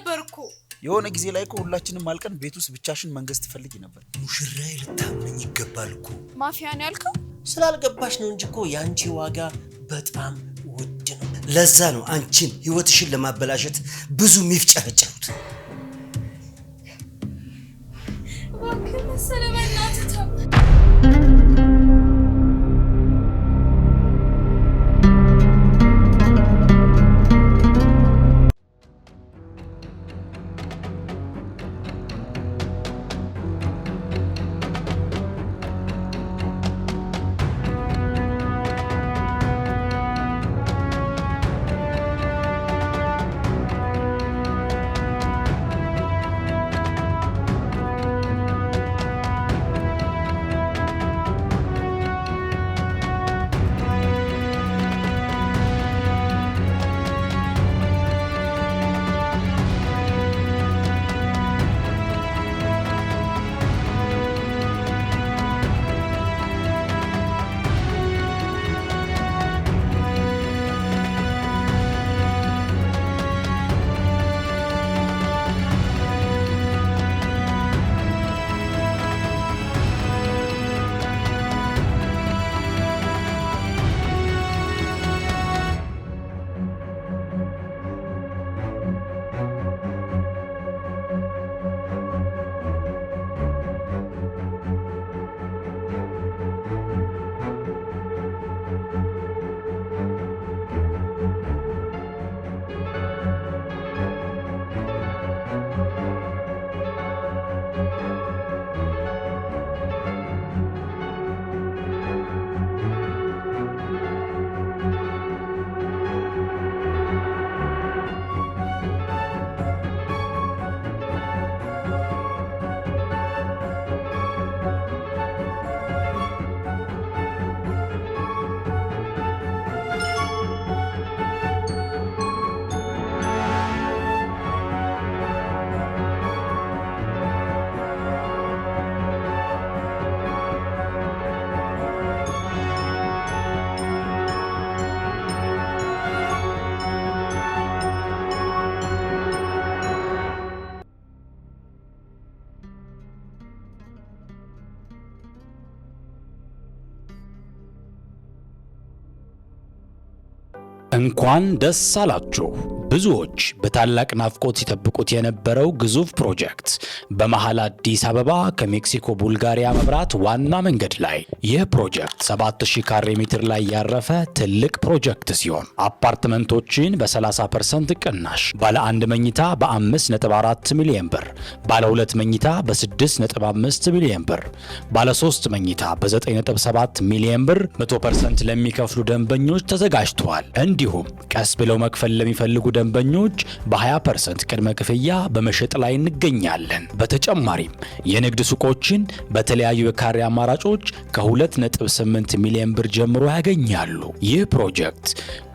ነበርኩ የሆነ ጊዜ ላይ እኮ ሁላችንም ማልቀን ቤት ውስጥ ብቻሽን መንገስ ትፈልጊ ነበር ሙሽራዬ ልታምነኝ ይገባል እኮ ማፊያ ነው ያልከው ስላልገባሽ ነው እንጂ እኮ ያንቺ ዋጋ በጣም ውድ ነው ለዛ ነው አንቺን ህይወትሽን ለማበላሸት ብዙ ሚፍጨረጨሩት እባክህ መሰለበናት ተው እንኳን ደስ አላችሁ ብዙዎች በታላቅ ናፍቆት ሲጠብቁት የነበረው ግዙፍ ፕሮጀክት በመሃል አዲስ አበባ ከሜክሲኮ ቡልጋሪያ መብራት ዋና መንገድ ላይ ይህ ፕሮጀክት 7000 ካሬ ሜትር ላይ ያረፈ ትልቅ ፕሮጀክት ሲሆን አፓርትመንቶችን በ30% ቅናሽ ባለ 1 መኝታ በ5.4 ሚሊዮን ብር ባለ 2 መኝታ በ6.5 ሚሊዮን ብር ባለ 3 መኝታ በ9.7 ሚሊዮን ብር 100% ለሚከፍሉ ደንበኞች ተዘጋጅቷል እንዲሁም ቀስ ብለው መክፈል ለሚፈልጉ ደንበኞች በ20% ቅድመ ክፍያ በመሸጥ ላይ እንገኛለን። በተጨማሪም የንግድ ሱቆችን በተለያዩ የካሬ አማራጮች ከ2.8 ሚሊዮን ብር ጀምሮ ያገኛሉ። ይህ ፕሮጀክት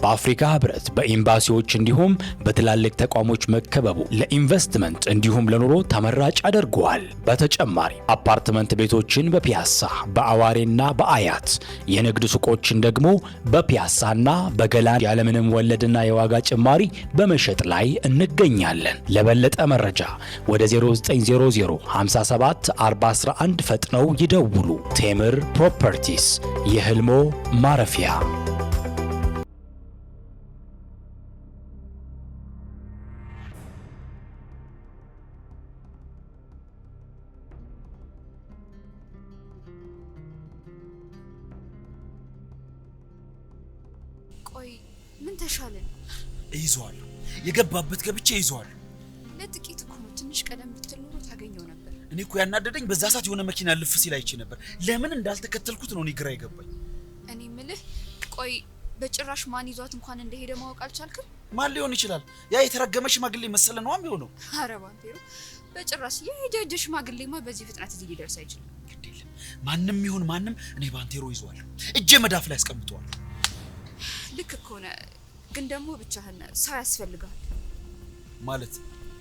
በአፍሪካ ህብረት በኤምባሲዎች እንዲሁም በትላልቅ ተቋሞች መከበቡ ለኢንቨስትመንት እንዲሁም ለኑሮ ተመራጭ አድርጓል። በተጨማሪ አፓርትመንት ቤቶችን በፒያሳ በአዋሬና በአያት የንግድ ሱቆችን ደግሞ በፒያሳና በገላን ያለምንም ወለድና የዋጋ ጭማሪ በመሸጥ ላይ እንገኛለን። ለበለጠ መረጃ ወደ 0900 57 411 ፈጥነው ይደውሉ። ቴምር ፕሮፐርቲስ የህልሞ ማረፊያ። ቆይ ምን ተሻለን? ይዟል የገባበት ገብቼ ይዟል። ለጥቂት እኮ ነው ትንሽ ቀደም ብትል ኖሮ ታገኘው ነበር። እኔ እኮ ያናደደኝ በዛ ሰዓት የሆነ መኪና ልፍ ሲል አይቼ ነበር። ለምን እንዳልተከተልኩት ነው እኔ ግራ ይገባኝ። እኔ ምልህ ቆይ በጭራሽ ማን ይዟት እንኳን እንደሄደ ማወቅ አልቻልክም? ማን ሊሆን ይችላል? ያ የተረገመ ሽማግሌ መሰለ ነው የሚሆነው። ኧረ ባንቴሮ በጭራሽ የሄደ ሽማግሌማ በዚህ ፍጥነት እዚህ ሊደርስ አይችልም። ግዴለ ማንንም ይሁን ማንንም እኔ ባንቴሮ ይዟል። እጄ መዳፍ ላይ አስቀምጧል። ልክ እኮ ነህ፣ ግን ደግሞ ብቻህን ሰው ያስፈልጋል። ማለት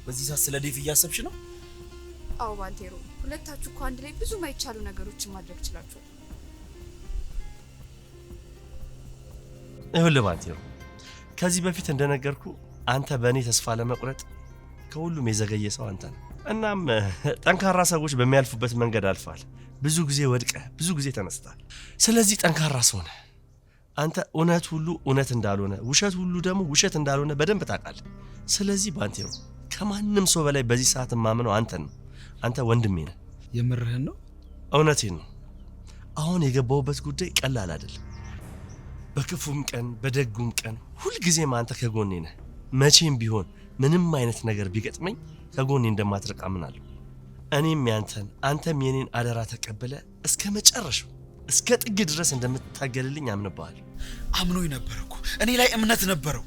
በዚህ ሰዓት ስለ ዴቭ እያሰብሽ ነው? አዎ ባንቴሮ፣ ሁለታችሁ እኮ አንድ ላይ ብዙ ማይቻሉ ነገሮችን ማድረግ ይችላችሁ። ይኸውልህ ባንቴሮ፣ ከዚህ በፊት እንደነገርኩ አንተ በእኔ ተስፋ ለመቁረጥ ከሁሉም የዘገየ ሰው አንተ ነህ። እናም ጠንካራ ሰዎች በሚያልፉበት መንገድ አልፋል። ብዙ ጊዜ ወድቀህ ብዙ ጊዜ ተነስተሃል። ስለዚህ ጠንካራ ሰው ነህ። አንተ እውነት ሁሉ እውነት እንዳልሆነ ውሸት ሁሉ ደግሞ ውሸት እንዳልሆነ በደንብ ታውቃለህ። ስለዚህ ባንቴሮ ከማንም ሰው በላይ በዚህ ሰዓት ማምነው አንተን ነው። አንተ ወንድሜ ነህ። የምርህን ነው? እውነቴን ነው። አሁን የገባውበት ጉዳይ ቀላል አይደለም። በክፉም ቀን በደጉም ቀን ሁልጊዜም አንተ ከጎኔ ነህ። መቼም ቢሆን ምንም አይነት ነገር ቢገጥመኝ ከጎኔ እንደማትርቅ አምናለሁ። እኔም ያንተን አንተም የኔን አደራ ተቀበለ እስከ መጨረሻው እስከ ጥግ ድረስ እንደምትታገልልኝ አምንብሃለሁ። አምኖኝ ነበር እኮ እኔ ላይ እምነት ነበረው።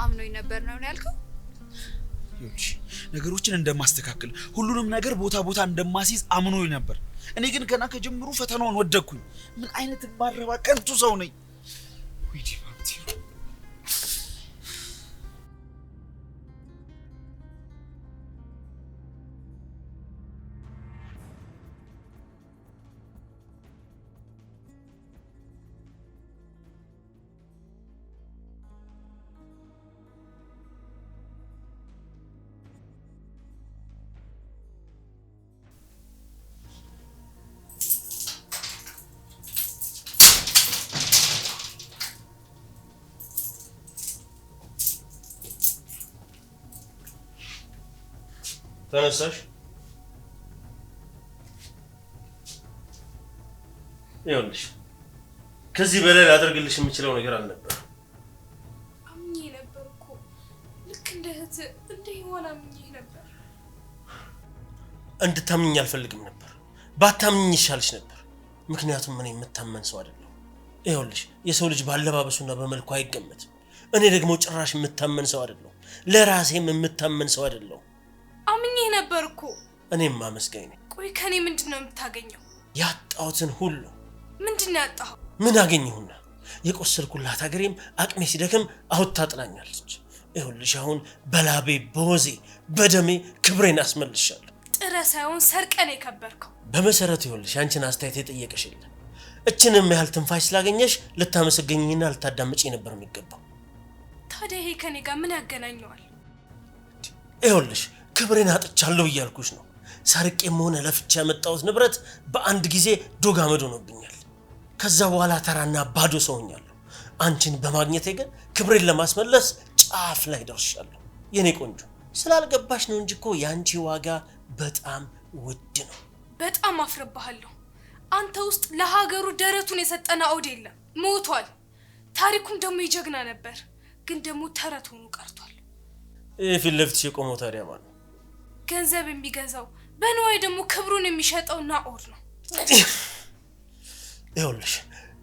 አምኖኝ ነበር ነው ያልከው? ይኸውልሽ ነገሮችን እንደማስተካከል ሁሉንም ነገር ቦታ እንደማስይዝ አምኖኝ ነበር። እኔ ግን ገና ከጀምሩ ፈተናውን ወደኩኝ። ምን አይነት ማረባ ከንቱ ሰው ነኝ። ወይዲ ባንቴሮ ተነሳሽ? ይኸውልሽ ከዚህ በላይ ላደርግልሽ የምችለው ነገር አልነበረ። አምኜ ነበር እኮ ልክ እንደ እህት እንደ ሔዋን አምኜ ነበር። እንድታምኚኝ አልፈልግም ነበር። ባታምኚኝ ይሻልሽ ነበር። ምክንያቱም እኔ የምታመን ሰው አይደለሁም። ይኸውልሽ የሰው ልጅ ባለባበሱና በመልኩ አይገመትም። እኔ ደግሞ ጭራሽ የምታመን ሰው አይደለሁም። ለራሴም የምታመን ሰው አይደለሁም። አምኜ ነበር እኮ። እኔም ማመስገኝ ነኝ። ቆይ ከኔ ምንድነው የምታገኘው? ያጣሁትን ሁሉ። ምንድነው ያጣኸው? ምን አገኘሁና? የቆሰልኩላት ሀገሬም አቅሜ ሲደክም አውጥታ ጥላኛለች። ይኸውልሽ አሁን በላቤ በወዜ በደሜ ክብሬን አስመልሻለሁ። ጥረ ሳይሆን ሰርቀን የከበርከው። በመሰረቱ ይኸውልሽ አንቺን አስተያየት የጠየቀሽ የለም። እችንም ያህል ትንፋሽ ስላገኘሽ ልታመሰገኝና ልታዳምጪ ነበር የሚገባው። ታዲያ ይሄ ከኔ ጋር ምን ያገናኘዋል? ይኸውልሽ ክብሬን አጥቻለሁ እያልኩሽ ነው። ሰርቄም ሆነ ለፍቼ ያመጣሁት ንብረት በአንድ ጊዜ ዶግ አመድ ሆኖብኛል። ከዛ በኋላ ተራና ባዶ ሰው ሆኛለሁ። አንቺን በማግኘቴ ግን ክብሬን ለማስመለስ ጫፍ ላይ ደርሻለሁ። የኔ ቆንጆ ስላልገባሽ ነው እንጂ እኮ ያንቺ ዋጋ በጣም ውድ ነው። በጣም አፍርብሃለሁ። አንተ ውስጥ ለሀገሩ ደረቱን የሰጠና አውድ የለም፣ ሞቷል። ታሪኩም ደግሞ ይጀግና ነበር፣ ግን ደግሞ ተረት ሆኖ ቀርቷል። ፊት ለፊትሽ የቆመው ታዲያ ማን ነው? ገንዘብ የሚገዛው በንዋይ ደግሞ ክብሩን የሚሸጠው ናኦድ ነው። ይኸውልሽ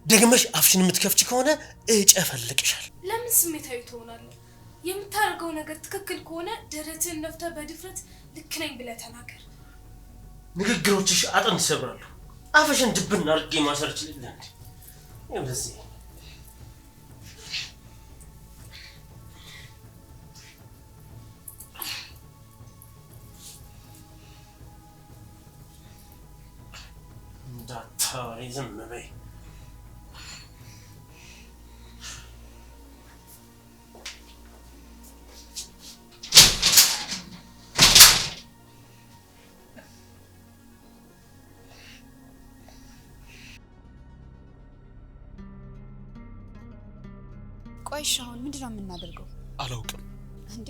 ደግመሽ አፍሽን የምትከፍቺ ከሆነ እጨፈልቅሻል። ለምን ስሜታዊ ትሆናለህ? የምታደርገው ነገር ትክክል ከሆነ ደረትህን ነፍተህ በድፍረት ልክ ነኝ ብለህ ተናገር። ንግግሮችሽ አጥንት ይሰብራሉ። አፍሽን ድብን አድርጌ ማሰር ይችላል። እንደዚህ ዝም በይ። ቆይሽ አሁን ምንድነው የምናደርገው? አላውቅም። እንዴ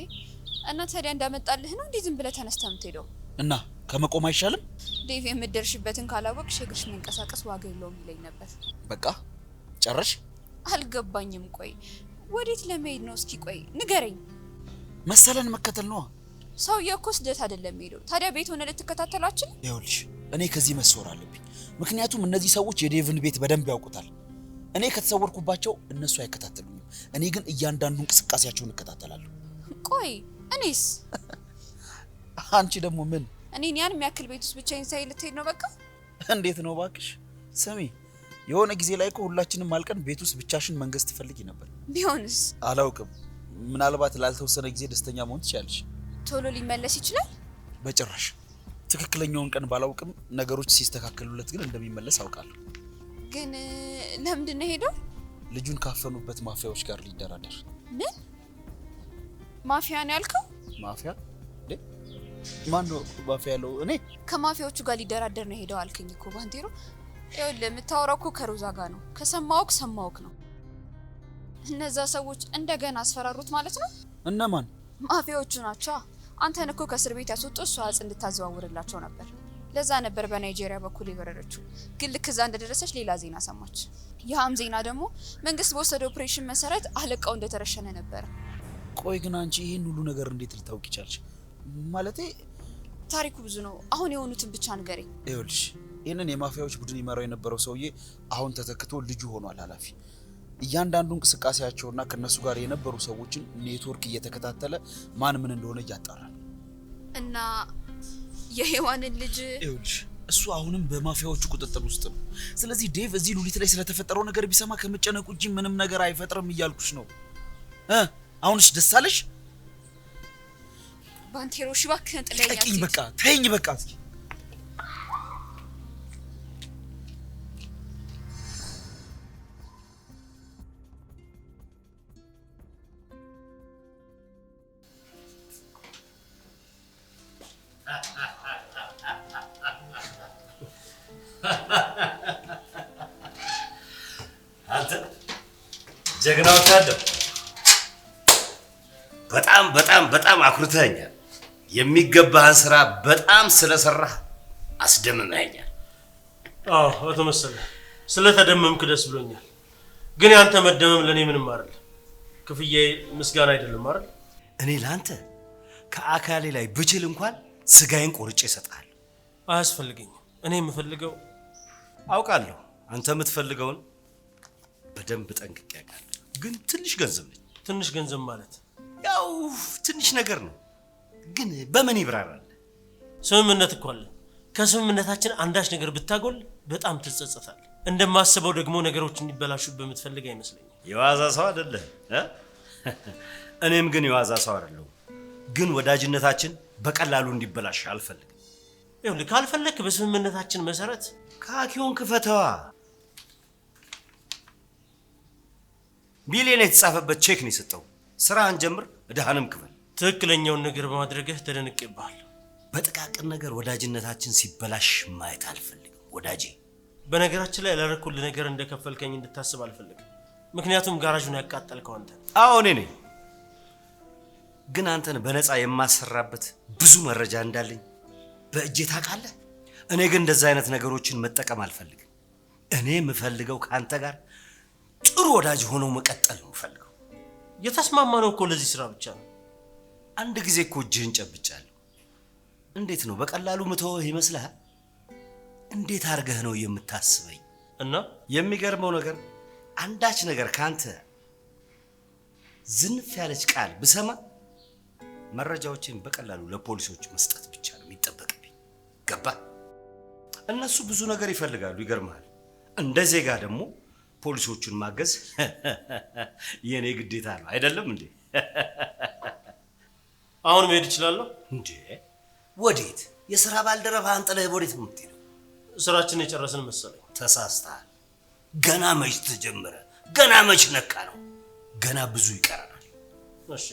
እና ታዲያ እንዳመጣልህ ነው እንዴ ዝም ብለህ ተነስተህ የምትሄደው? እና ከመቆም አይሻልም? ዴቭ የምትደርሽበትን ካላወቅሽ እግርሽ መንቀሳቀስ ዋጋ የለውም ይለኝ ነበር። በቃ ጨረሽ? አልገባኝም። ቆይ ወዴት ለመሄድ ነው? እስኪ ቆይ ንገረኝ። መሰለን መከተል ነው። ሰውዬው እኮ ስደት አይደለም ሄደው። ታዲያ ቤት ሆነ ልትከታተላችሁ? ይኸውልሽ እኔ ከዚህ መሰወር አለብኝ። ምክንያቱም እነዚህ ሰዎች የዴቭን ቤት በደንብ ያውቁታል። እኔ ከተሰወርኩባቸው እነሱ አይከታተሉኝም። እኔ ግን እያንዳንዱ እንቅስቃሴያቸውን እከታተላለሁ። ቆይ እኔስ? አንቺ ደግሞ ምን? እኔን ያን የሚያክል ቤት ውስጥ ብቻዬን ሳይ ልትሄድ ነው? በቃ እንዴት ነው ባክሽ? ስሚ የሆነ ጊዜ ላይ እኮ ሁላችንም አልቀን ቤት ውስጥ ብቻሽን መንገስ ትፈልጊ ነበር። ቢሆንስ? አላውቅም። ምናልባት ላልተወሰነ ጊዜ ደስተኛ መሆን ትችያለሽ። ቶሎ ሊመለስ ይችላል? በጭራሽ። ትክክለኛውን ቀን ባላውቅም ነገሮች ሲስተካከሉለት ግን እንደሚመለስ አውቃለሁ። ግን ለምንድን ነው ሄደው? ልጁን ካፈኑበት ማፊያዎች ጋር ሊደራደር። ምን ማፊያ ነው ያልከው? ማፊያ? ማን ነው ማፊያ ያለው? እኔ ከማፊያዎቹ ጋር ሊደራደር ነው ሄደው አልከኝ እኮ ባንቴሮ። ይኸውልህ የምታወራው እኮ ከሮዛ ጋር ነው። ከሰማውክ ነው። እነዛ ሰዎች እንደገና አስፈራሩት ማለት ነው። እነማን? ማፊያዎቹ ናቸው። አንተን እኮ ከእስር ቤት ያስወጡ እሷ አጽ እንድታዘዋውርላቸው ነበር። ለዛ ነበር በናይጄሪያ በኩል የበረረችው። ግን ልክ እዛ እንደደረሰች ሌላ ዜና ሰማች። ያም ዜና ደግሞ መንግስት በወሰደው ኦፕሬሽን መሰረት አለቃው እንደተረሸነ ነበር። ቆይ ግን አንቺ ይሄን ሁሉ ነገር እንዴት ልታውቂ ቻልሽ? ማለቴ ታሪኩ ብዙ ነው። አሁን የሆኑትን ብቻ ንገረኝ። ይኸውልሽ ይሄንን የማፊያዎች ቡድን ይመራው የነበረው ሰውዬ አሁን ተተክቶ ልጁ ሆኗል ኃላፊ። እያንዳንዱ እንቅስቃሴያቸውና ከነሱ ጋር የነበሩ ሰዎችን ኔትወርክ እየተከታተለ ማን ምን እንደሆነ እያጣራል። እና የሔዋንን ልጅ ይኸውልሽ እሱ አሁንም በማፊያዎቹ ቁጥጥር ውስጥ ነው። ስለዚህ ዴቭ እዚህ ሉሊት ላይ ስለተፈጠረው ነገር ቢሰማ ከመጨነቁ እንጂ ምንም ነገር አይፈጥርም እያልኩሽ ነው። አሁንስ ደስ አለሽ? ባንቴሮ እባክህን ጥለኸኝ አትሂድ። በቃ ተይኝ በቃ። አንተ ጀግና ወታደር በጣም አኩርተኸኛል። የሚገባህን ስራ በጣም ስለሰራህ አስደምመኸኛል። አቶ መሰለ ስለተደመምክ ደስ ብሎኛል። ግን ያንተ መደመም ለኔ ምንም አይደለም። ክፍያዬ ምስጋና አይደለም አይደል? እኔ ላንተ ከአካሌ ላይ ብችል እንኳን ስጋዬን ቆርጬ እሰጥሃለሁ። አያስፈልገኝም። እኔ የምፈልገው አውቃለሁ። አንተ የምትፈልገውን በደንብ ጠንቅቄ አውቃለሁ። ግን ትንሽ ገንዘብ ነች። ትንሽ ገንዘብ ማለት ያው ትንሽ ነገር ነው። ግን በምን ይብራራል? ስምምነት እኮ አለ። ከስምምነታችን አንዳች ነገር ብታጎል በጣም ትጸጸታለህ። እንደማስበው ደግሞ ነገሮች እንዲበላሹ በምትፈልግ አይመስለኝም። የዋዛ ሰው አይደለም። እኔም ግን የዋዛ ሰው አይደለሁም። ግን ወዳጅነታችን በቀላሉ እንዲበላሽ አልፈልግም። ይኸውልህ ካልፈለክ በስምምነታችን መሰረት ካኪውን ክፈተዋ። ሚሊዮን የተጻፈበት ቼክ ነው የሰጠው። ስራህን ጀምር፣ እዳህንም ክፈል። ትክክለኛውን ነገር በማድረግህ ተደንቄብሃለሁ። በጥቃቅን ነገር ወዳጅነታችን ሲበላሽ ማየት አልፈልግም ወዳጄ። በነገራችን ላይ ላደረኩልህ ነገር እንደከፈልከኝ እንድታስብ አልፈልግም። ምክንያቱም ጋራዡን ያቃጠልከው አንተ። አዎ እኔ ነኝ። ግን አንተን በነፃ የማሰራበት ብዙ መረጃ እንዳለኝ በእጄ ታውቃለህ። እኔ ግን እንደዛ አይነት ነገሮችን መጠቀም አልፈልግም። እኔ የምፈልገው ከአንተ ጋር ጥሩ ወዳጅ ሆኖ መቀጠል ነው የምፈልገው። የተስማማነው እኮ ለዚህ ስራ ብቻ ነው። አንድ ጊዜ እኮ እጅህን ጨብጫለሁ። እንዴት ነው በቀላሉ ምተውህ ይመስልሃል? እንዴት አድርገህ ነው የምታስበኝ? እና የሚገርመው ነገር አንዳች ነገር ካንተ ዝንፍ ያለች ቃል ብሰማ መረጃዎችን በቀላሉ ለፖሊሶች መስጠት ብቻ ነው የሚጠበቅብኝ። ገባ? እነሱ ብዙ ነገር ይፈልጋሉ። ይገርማል። እንደ ዜጋ ደግሞ ፖሊሶቹን ማገዝ የኔ ግዴታ ነው። አይደለም እንዴ? አሁን መሄድ እችላለሁ እንዴ? ወዴት? የሥራ ባልደረባ አንጥለህ ወዴት ነው የምትሄደው? ስራችንን የጨረስን መሰለኝ። ተሳስተሃል። ገና መች ተጀመረ? ገና መች ነካ ነው? ገና ብዙ ይቀረናል። እሺ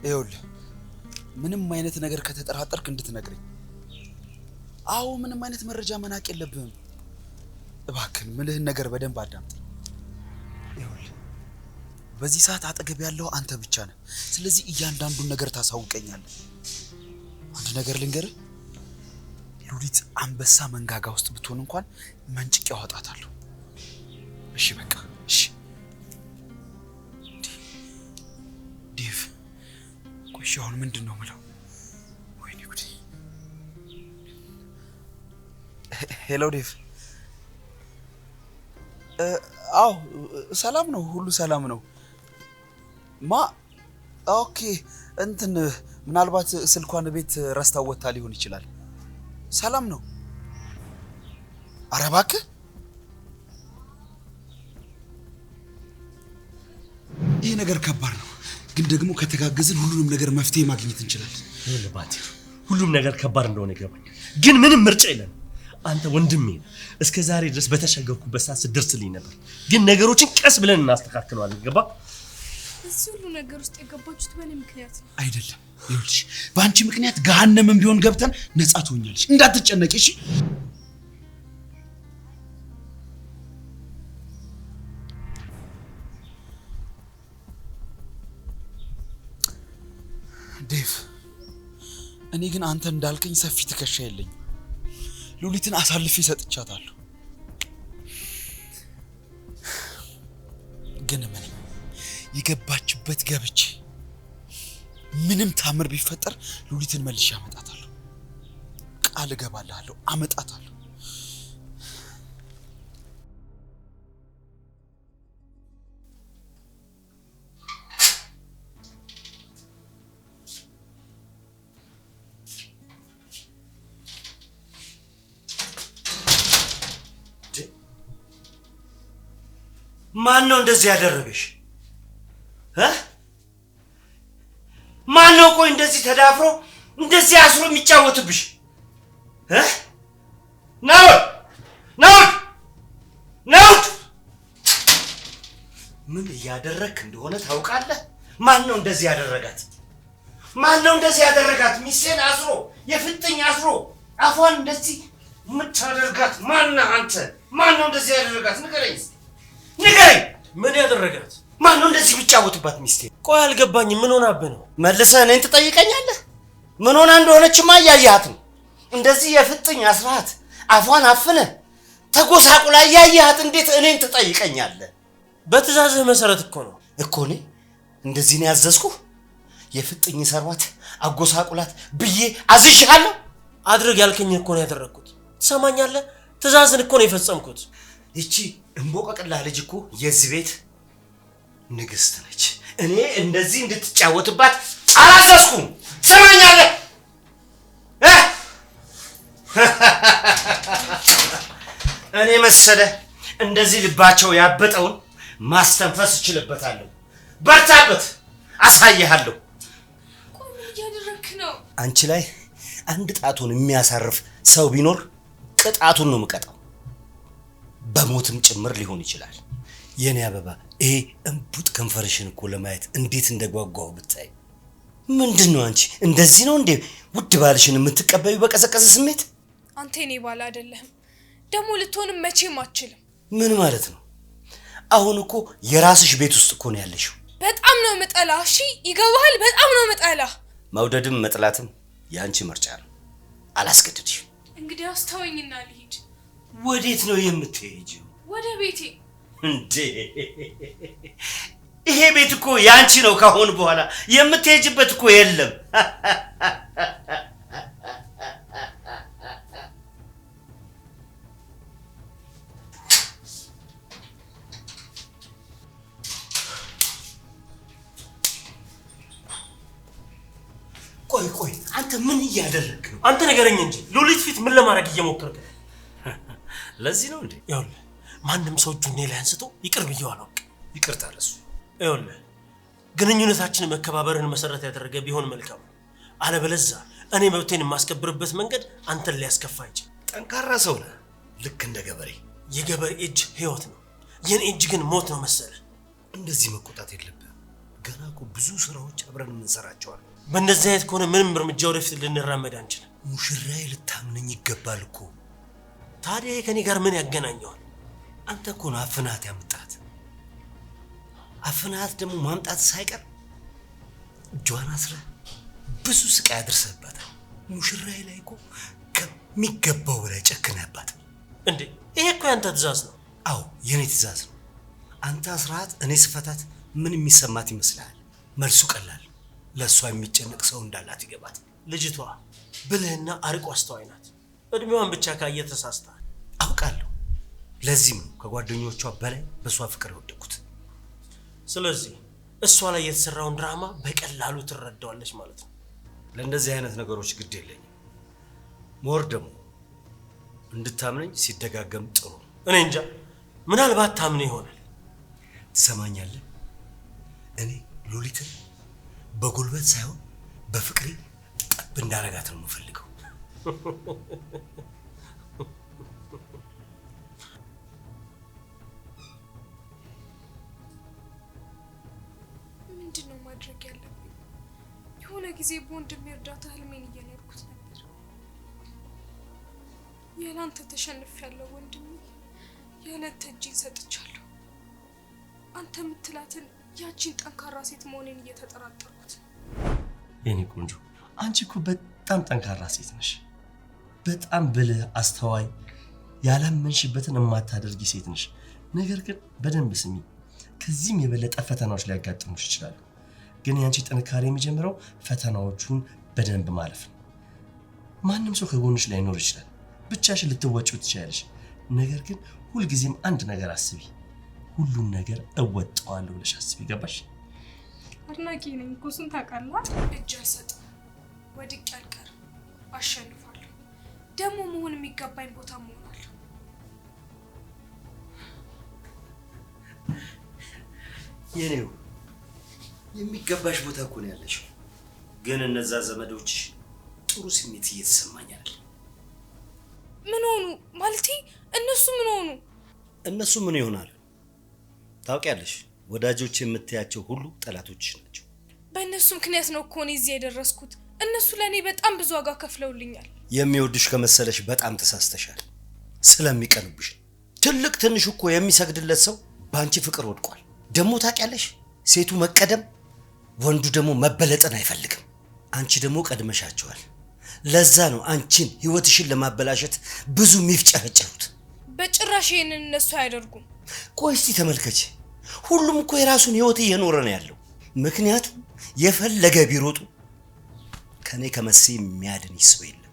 ይኸውልህ ምንም አይነት ነገር ከተጠራጠርክ እንድትነግረኝ። አዎ ምንም አይነት መረጃ መናቅ የለብህም። እባክህን ምልህን ነገር በደንብ አዳምጥ። ይኸውልህ በዚህ ሰዓት አጠገብ ያለው አንተ ብቻ ነህ። ስለዚህ እያንዳንዱን ነገር ታሳውቀኛለህ። አንድ ነገር ልንገርህ፣ ሉሊት አንበሳ መንጋጋ ውስጥ ብትሆን እንኳን መንጭቄ አወጣታለሁ። እሺ በቃ እሺ። ዴቭ ቆይ አሁን ምንድን ነው የምለው? ወይኔ ጉዴ። ሄሎ ዴቭ። አዎ ሰላም ነው፣ ሁሉ ሰላም ነው። ኦኬ እንትን ምናልባት ስልኳን ቤት ረስታው ወጣ ሊሆን ይችላል። ሰላም ነው። ኧረ እባክህ ይሄ ነገር ከባድ ነው፣ ግን ደግሞ ከተጋገዝን ሁሉንም ነገር መፍትሄ ማግኘት እንችላለን። ይኸውልህ ባንቴሮ፣ ሁሉም ነገር ከባድ እንደሆነ ይገባኛል፣ ግን ምንም ምርጫ የለም። አንተ ወንድሜ እስከ ዛሬ ድረስ በተሸገርኩበት ሰዓት ስትደርስልኝ ነበር፣ ግን ነገሮችን ቀስ ብለን እናስተካክለዋለን። ገባ? እዚህ ሁሉ ነገር ውስጥ የገባችሁት በእኔ ምክንያት ነው። አይደለም፣ ይኸውልሽ በአንቺ ምክንያት ገሃነምን ቢሆን ገብተን ነጻ ትሆኛለሽ። እንዳትጨነቂ እሺ? ዴቭ፣ እኔ ግን አንተ እንዳልከኝ ሰፊ ትከሻ የለኝም። ሉሊትን አሳልፌ ሰጥቻታለሁ። ግን ምን የገባችበት ገብቼ ምንም ታምር ቢፈጠር ሉሊትን መልሼ አመጣታለሁ። ቃል እገባልሃለሁ፣ አመጣታለሁ። ማን ነው እንደዚህ ያደረገሽ? ማን ነው ቆይ እንደዚህ ተዳፍሮ እንደዚህ አስሮ የሚጫወትብሽ? ናውድ ናውድ ናውድ! ምን እያደረክ እንደሆነ ታውቃለህ? ማን ነው እንደዚህ ያደረጋት? ማን ነው እንደዚህ ያደረጋት? ሚስቴን አስሮ የፍጥኝ አስሮ አፏን እንደዚህ የምታደርጋት ማን ነህ አንተ? ማን ነው እንደዚህ ያደረጋት? ንገረኝ። ንገረኝ! ምን ያደረጋት? ማን ነው እንደዚህ የሚጫወትባት ሚስቴ? ቆይ አልገባኝም። ምን ሆናብህ ነው? መልሰህ እኔን ትጠይቀኛለህ? ምን ሆና እንደሆነችማ እያየሃት ነው። እንደዚህ የፍጥኝ አስራት አፏን አፍነህ ተጎሳቁላ እያየሃት እንዴት እኔን ትጠይቀኛለህ? በትእዛዝህ መሰረት እኮ ነው እኮ። እኔ እንደዚህ ነው ያዘዝኩህ? የፍጥኝ ሰርዋት አጎሳቁላት ብዬ አዝዤሃለሁ? አድርግ ያልከኝ እኮ ነው ያደረግኩት። ትሰማኛለህ? ትእዛዝን እኮ ነው የፈጸምኩት። ይቺ እንቦቀቅላ ልጅ እኮ የዚህ ቤት ንግስት ነች። እኔ እንደዚህ እንድትጫወትባት አላዘዝኩም። ትሰማኛለህ? እኔ መሰለ እንደዚህ ልባቸው ያበጠውን ማስተንፈስ እችልበታለሁ። በርታበት፣ አሳይሃለሁ። ቆይ ምን እያደረክ ነው? አንቺ ላይ አንድ ጣቱን የሚያሳርፍ ሰው ቢኖር ቅጣቱን ነው የምቀጣው። በሞትም ጭምር ሊሆን ይችላል። የኔ አበባ፣ ይሄ እንቡጥ ከንፈርሽን እኮ ለማየት እንዴት እንደጓጓው ብታይ። ምንድነው አንቺ እንደዚህ ነው እንዴ ውድ ባልሽን የምትቀበዩ በቀዘቀዘ ስሜት? አንተ የኔ ባል አይደለህም፣ ደግሞ ልትሆንም መቼም አትችልም። ምን ማለት ነው? አሁን እኮ የራስሽ ቤት ውስጥ እኮ ነው ያለሽው። በጣም ነው መጣላ። እሺ ይገባሃል? በጣም ነው መጣላ። መውደድም መጥላትም ያንቺ ምርጫ ነው። አላስገድድሽም። እንግዲህ አስተወኝና ልሂድ። ወዴት ነው የምትሄጂው? ወደ ቤቴ። እንዴ ይሄ ቤት እኮ ያንቺ ነው። ካሁን በኋላ የምትሄጂበት እኮ የለም። ቆይ አንተ ምን እያደረክ ነው? አንተ ነገረኝ እንጂ ሉሊት ፊት ምን ለማድረግ እየሞከርክ ነው? ለዚህ ነው እንዴ? ይኸውልህ ማንም ሰው እጁን እኔ ላይ አንስቶ ይቅር ብዬው አላውቅም። ይቅርታ ለሱ። ይኸውልህ ግንኙነታችንን መከባበርን መሰረት ያደረገ ቢሆን መልካም ነው። አለበለዚያ እኔ መብቴን የማስከብርበት መንገድ አንተን ሊያስከፋ ይችላል። ጠንካራ ሰው ነህ፣ ልክ እንደ ገበሬ። የገበሬ እጅ ህይወት ነው፣ የኔ እጅ ግን ሞት ነው መሰለህ። እንደዚህ መቆጣት የለብህም። ገና እኮ ብዙ ስራዎች አብረን እንሰራቸዋለን። በእንደዚህ አይነት ከሆነ ምንም እርምጃ ወደፊት ልንራመድ አንችልም። ሙሽራዬ ልታምነኝ ይገባል እኮ። ታዲያ ከኔ ጋር ምን ያገናኘዋል? አንተ እኮ ነው አፍናት ያመጣት። አፍናት ደግሞ ማምጣት ሳይቀር እጇን አስረህ ብዙ ስቃይ አድርሰህባታል። ሙሽራዬ ላይ እኮ ከሚገባው በላይ ጨክነህባት። እንዴ ይሄ እኮ ያንተ ትእዛዝ ነው። አዎ የኔ ትእዛዝ ነው። አንተ አስራት፣ እኔ ስፈታት ምን የሚሰማት ይመስልሃል? መልሱ ቀላል። ለእሷ የሚጨነቅ ሰው እንዳላት ይገባት። ልጅቷ ብልህና አርቆ አስተዋይ ናት። እድሜዋን ብቻ ካየ ተሳስተሃል። አውቃለሁ። ለዚህም ነው ከጓደኞቿ በላይ በሷ ፍቅር የወደቁት። ስለዚህ እሷ ላይ የተሰራውን ድራማ በቀላሉ ትረዳዋለች ማለት ነው። ለእንደዚህ አይነት ነገሮች ግድ የለኝም። ሞር ደግሞ እንድታምነኝ ሲደጋገም ጥሩ። እኔ እንጃ፣ ምናልባት ታምነ ይሆናል። ትሰማኛለህ? እኔ ሉሊትን በጉልበት ሳይሆን በፍቅሬ ጠብ እንዳረጋት ነው የምፈልገው። ምንድነው ማድረግ ያለብኝ? የሆነ ጊዜ በወንድሜ እርዳታ ህልሜን እየኖርኩት ነበር። ያላንተ ተሸንፌያለሁ ወንድሜ፣ ያለንተ እጄን ሰጥቻለሁ። አንተ የምትላትን ያቺን ጠንካራ ሴት መሆኔን እየተጠራጠርኩት። የኔ ቆንጆ አንቺ እኮ በጣም ጠንካራ ሴት ነሽ። በጣም ብልህ፣ አስተዋይ፣ ያላመንሽበትን የማታደርጊ ሴት ነሽ። ነገር ግን በደንብ ስሚ፣ ከዚህም የበለጠ ፈተናዎች ሊያጋጥሙሽ ይችላሉ። ግን ያንቺ ጥንካሬ የሚጀምረው ፈተናዎቹን በደንብ ማለፍ ነው። ማንም ሰው ከጎንሽ ላይኖር ይችላል። ብቻሽን ልትወጪው ትችያለሽ። ነገር ግን ሁልጊዜም አንድ ነገር አስቢ፣ ሁሉን ነገር እወጣዋለሁ ብለሽ አስቢ። ገባሽ? አድናቂ ነኝ እኮ እሱን ታውቃለህ። እጅ አልሰጥም፣ ወድቄ አልቀርም፣ አሸንፋለሁ። ደግሞ መሆን የሚገባኝ ቦታ መሆናለሁ። የኔው የሚገባሽ ቦታ እኮ ነው ያለሽው። ግን እነዛ ዘመዶች ጥሩ ስሜት እየተሰማኝ አይደል? ምን ሆኑ? ማለቴ እነሱ ምን ሆኑ? እነሱ ምን ይሆናሉ? ታውቂያለሽ፣ ወዳጆች የምትያቸው ሁሉ ጠላቶችሽ ናቸው። በእነሱ ምክንያት ነው እኮ እኔ እዚህ የደረስኩት። እነሱ ለእኔ በጣም ብዙ ዋጋ ከፍለውልኛል። የሚወዱሽ ከመሰለሽ በጣም ተሳስተሻል። ስለሚቀኑብሽ። ትልቅ ትንሽ እኮ የሚሰግድለት ሰው በአንቺ ፍቅር ወድቋል። ደግሞ ታውቂያለሽ፣ ሴቱ መቀደም፣ ወንዱ ደግሞ መበለጥን አይፈልግም። አንቺ ደግሞ ቀድመሻቸዋል። ለዛ ነው አንቺን ህይወትሽን ለማበላሸት ብዙ የሚፍጨረጨሩት። በጭራሽ ይሄንን እነሱ አያደርጉም። ቆይ እስቲ ተመልከች፣ ሁሉም እኮ የራሱን ህይወት እየኖረ ነው ያለው። ምክንያቱም የፈለገ ቢሮጡ ከኔ ከመሲ የሚያድን ይስብ የለም።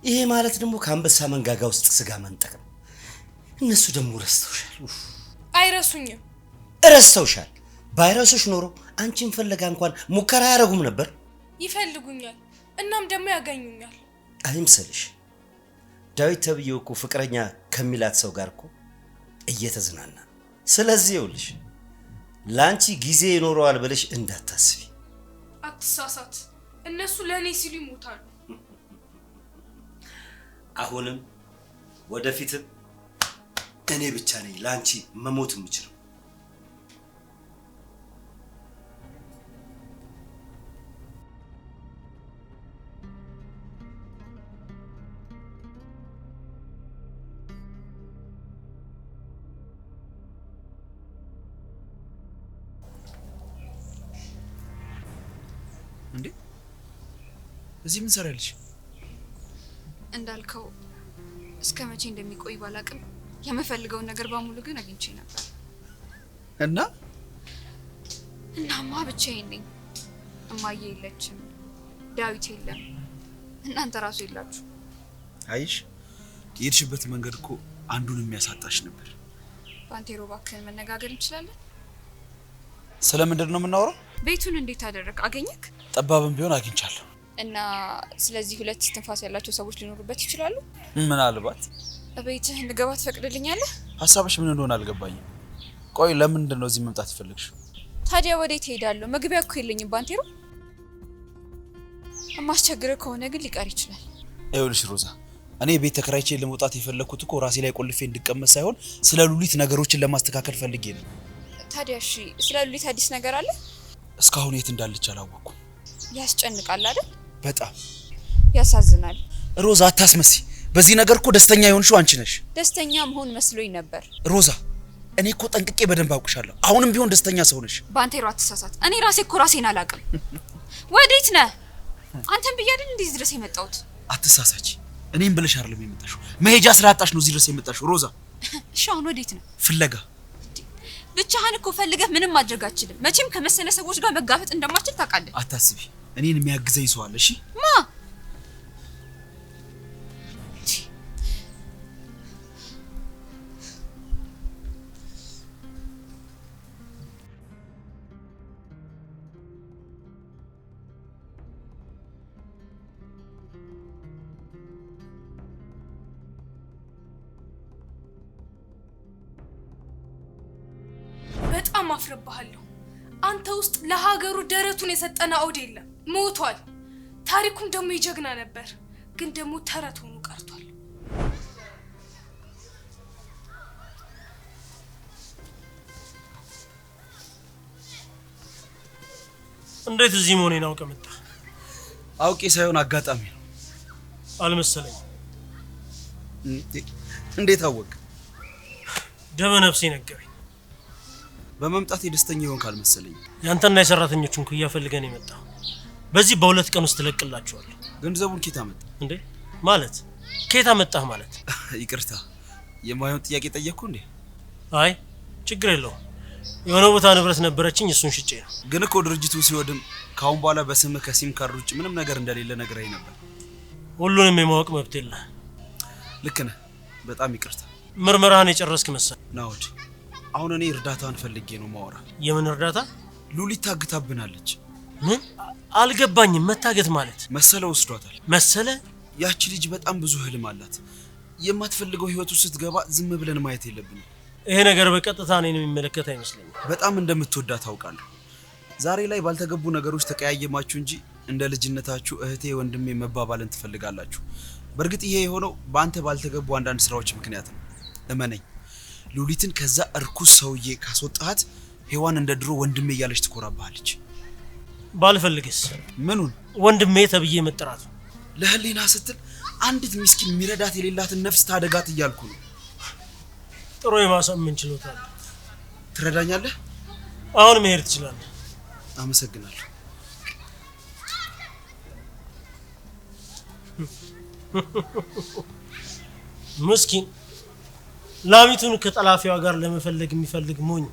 ይሄ ማለት ደግሞ ከአንበሳ መንጋጋ ውስጥ ስጋ መንጠቅ ነው። እነሱ ደግሞ ረስተውሻል። አይረሱኝም። ረስተውሻል። ባይረሱሽ ኖሮ አንቺን ፈለጋ እንኳን ሙከራ ያደርጉም ነበር። ይፈልጉኛል፣ እናም ደግሞ ያገኙኛል። አይምሰልሽ። ዳዊት ተብዬው እኮ ፍቅረኛ ከሚላት ሰው ጋር እኮ እየተዝናና። ስለዚህ ይኸውልሽ ላንቺ ጊዜ ይኖረዋል ብለሽ እንዳታስቢ። አትሳሳት። እነሱ ለእኔ ሲሉ ይሞታሉ። አሁንም ወደፊትም እኔ ብቻ ነኝ ላንቺ መሞት የምችለው። እንዴ እዚህ ምን ሰራልሽ? እንዳልከው እስከ መቼ እንደሚቆይ ባላቅም የምፈልገውን ነገር በሙሉ ግን አግኝቼ ነበር። እናማ ብቻዬን ነኝ። እማዬ የለችም፣ ዳዊት የለም፣ እናንተ ራሱ የላችሁ። አይሽ የሄድሽበት መንገድ እኮ አንዱን የሚያሳጣሽ ነበር። ባንቴሮ እባክህን መነጋገር እንችላለን? ስለምንድን ነው የምናወራው? ቤቱን እንዴት አደረክ? አገኘክ? ጠባብም ቢሆን አግኝቻለሁ። እና ስለዚህ ሁለት ትንፋስ ያላቸው ሰዎች ሊኖሩበት ይችላሉ? ምናልባት። ቤትህ እንድገባ ትፈቅድልኛለህ? ሀሳብሽ ምን እንደሆነ አልገባኝም። ቆይ ለምንድን ነው እዚህ መምጣት ይፈልግሽው? ታዲያ ወዴት እሄዳለሁ? መግቢያ እኮ የለኝም ባንቴሮ። የማስቸግርህ ከሆነ ግን ሊቀር ይችላል። ይኸውልሽ ሮዛ፣ እኔ ቤት ተከራይቼ ለመውጣት የፈለኩት እኮ ራሴ ላይ ቆልፌ እንድቀመጥ ሳይሆን ስለ ሉሊት ነገሮችን ለማስተካከል ፈልጌ ነው። ታዲያ እሺ፣ ስለ ሉሊት አዲስ ነገር አለ? እስካሁን የት እንዳለች አላወቅኩም። ያስጨንቃል አይደል? በጣም ያሳዝናል። ሮዛ አታስመሲ። በዚህ ነገር እኮ ደስተኛ የሆንሽው አንቺ ነሽ። ደስተኛ መሆን መስሎኝ ነበር። ሮዛ፣ እኔ እኮ ጠንቅቄ በደንብ አውቅሻለሁ። አሁንም ቢሆን ደስተኛ ሰው ነሽ። ባንቴሮ አትሳሳት። እኔ ራሴ እኮ ራሴን አላውቅም። ወዴት ነህ? አንተን ብዬ አይደል እንዴ ድረስ የመጣሁት? አትሳሳች። እኔም ብለሽ አይደለም የመጣሽው። መሄጃ ስላጣሽ ነው እዚህ ድረስ የመጣሽው ሮዛ። እሺ አሁን ወዴት ነህ? ፍለጋ። ብቻህን እኮ ፈልገህ ምንም ማድረግ አትችልም። መቼም ከመሰለ ሰዎች ጋር መጋፈጥ እንደማትችል ታውቃለህ። አታስቢ፣ እኔን የሚያግዘኝ ሰው አለ። እሺ ማ? በጣም አፍረባለሁ። አንተ ውስጥ ለሀገሩ ደረቱን የሰጠና አውድ የለም፣ ሞቷል። ታሪኩም ደግሞ ይጀግና ነበር፣ ግን ደግሞ ተረት ሆኖ ቀርቷል። እንዴት እዚህ መሆኔን አውቀህ መጣ? አውቄ ሳይሆን አጋጣሚ ነው። አልመሰለኝ። እንዴት አወቅ? ደመ ነፍሴ ነገረኝ። በመምጣት ደስተኛ ይሆን ካልመሰለኝ። ያንተና የሰራተኞቹን ኩያ ፈልገን የመጣው በዚህ በሁለት ቀን ውስጥ ተለቅላችኋለሁ። ገንዘቡን ኬታ መጣ እንዴ? ማለት ኬታ መጣህ ማለት? ይቅርታ የማይሆን ጥያቄ ጠየቅኩ እንዴ? አይ ችግር የለውም። የሆነ ቦታ ንብረት ነበረችኝ፣ እሱን ሽጬ ነው። ግን እኮ ድርጅቱ ሲወድም ካሁን በኋላ በስምህ ከሲም ካርድ ውጭ ምንም ነገር እንደሌለ ነግረኸኝ ነበር። ሁሉንም የማወቅ መብት የለህ። ልክ ነህ። በጣም ይቅርታ። ምርመራህን የጨረስክ መሰል። ናውድ፣ አሁን እኔ እርዳታን ፈልጌ ነው ማወራ። የምን እርዳታ? ሉሊት ታግታብናለች። ምን? አልገባኝም። መታገት ማለት? መሰለ ወስዷታል። መሰለ? ያቺ ልጅ በጣም ብዙ ህልም አላት። የማትፈልገው ህይወቱ ስትገባ ዝም ብለን ማየት የለብንም። ይሄ ነገር በቀጥታ እኔን የሚመለከት አይመስለኝም። በጣም እንደምትወዳት ታውቃለሁ። ዛሬ ላይ ባልተገቡ ነገሮች ተቀያየማችሁ እንጂ እንደ ልጅነታችሁ እህቴ ወንድሜ መባባልን ትፈልጋላችሁ። በእርግጥ ይሄ የሆነው በአንተ ባልተገቡ አንዳንድ ስራዎች ምክንያት ነው። እመነኝ፣ ሉሊትን ከዛ እርኩስ ሰውዬ ካስወጣሃት ሔዋን እንደ ድሮ ወንድሜ እያለች ትኮራባለች። ባልፈልግስ? ምኑን? ወንድሜ ተብዬ መጠራቱ። ለህሊና ስትል አንዲት ምስኪን ሚረዳት የሌላትን ነፍስ ታደጋት እያልኩ ነው። ጥሩ የማሳመን ችሎታ አለ። ትረዳኛለህ? አሁን መሄድ ትችላለህ። አመሰግናለሁ። ምስኪን ላሚቱን ከጠላፊዋ ጋር ለመፈለግ የሚፈልግ ሞኝ።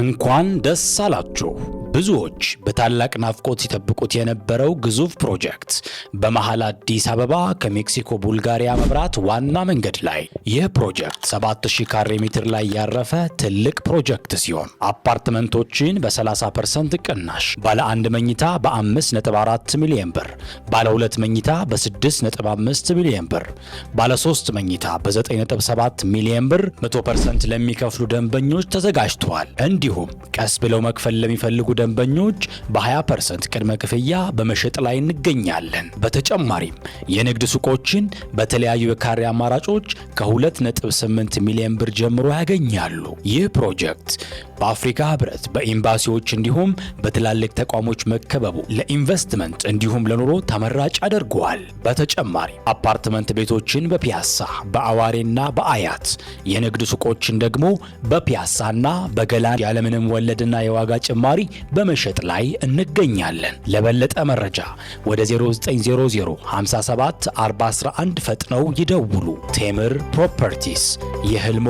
እንኳን ደስ አላችሁ። ብዙዎች በታላቅ ናፍቆት ሲጠብቁት የነበረው ግዙፍ ፕሮጀክት በመሃል አዲስ አበባ ከሜክሲኮ ቡልጋሪያ መብራት ዋና መንገድ ላይ። ይህ ፕሮጀክት 7000 ካሬ ሜትር ላይ ያረፈ ትልቅ ፕሮጀክት ሲሆን አፓርትመንቶችን በ30% ቅናሽ፣ ባለ 1 መኝታ በ5.4 ሚሊዮን ብር፣ ባለ 2 መኝታ በ6.5 ሚሊዮን ብር፣ ባለ 3 መኝታ በ9.7 ሚሊዮን ብር 100% ለሚከፍሉ ደንበኞች ተዘጋጅቷል። እንዲሁም ቀስ ብለው መክፈል ለሚፈልጉ ደንበኞች በ20% ቅድመ ክፍያ በመሸጥ ላይ እንገኛለን። በተጨማሪም የንግድ ሱቆችን በተለያዩ የካሬ አማራጮች ከ2.8 ሚሊዮን ብር ጀምሮ ያገኛሉ። ይህ ፕሮጀክት በአፍሪካ ህብረት በኤምባሲዎች እንዲሁም በትላልቅ ተቋሞች መከበቡ ለኢንቨስትመንት እንዲሁም ለኑሮ ተመራጭ አድርጓል። በተጨማሪ አፓርትመንት ቤቶችን በፒያሳ በአዋሬና በአያት፣ የንግድ ሱቆችን ደግሞ በፒያሳና በገላን ያለምንም ወለድና የዋጋ ጭማሪ በመሸጥ ላይ እንገኛለን። ለበለጠ መረጃ ወደ 0900 57 411 ፈጥነው ይደውሉ። ቴምር ፕሮፐርቲስ፣ የህልሞ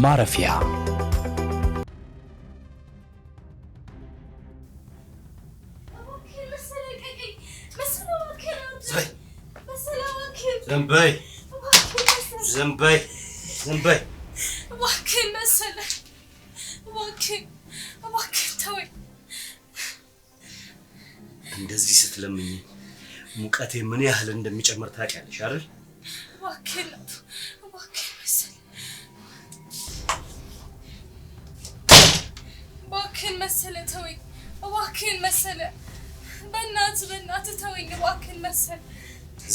ማረፊያ። ዘንበይ እባክህ መሰለ፣ እባክህ ተወኝ። እንደዚህ ስትለምኝ ሙቀቴ ምን ያህል እንደሚጨምር ታውቂያለሽ አይደል? እባክህ መሰለ፣ እባክህ መሰለ ተወኝ። እባክህ መሰለ፣ በእናትህ ተወኝ። እባክህ መሰለ፣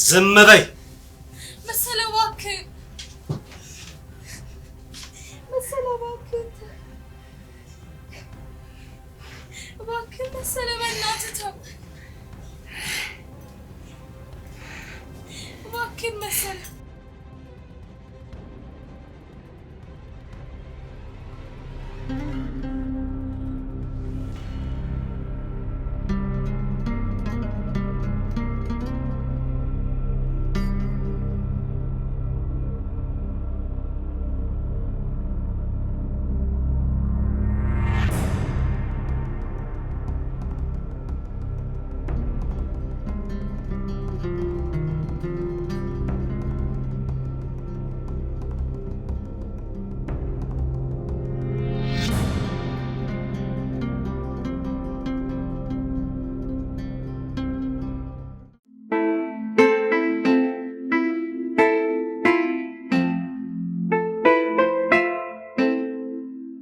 ዝም በይ መሰለ፣ እባክህ መሰለ፣ እባክህ መሰለ፣ በእናትህ ተው። እባክህ መሰለ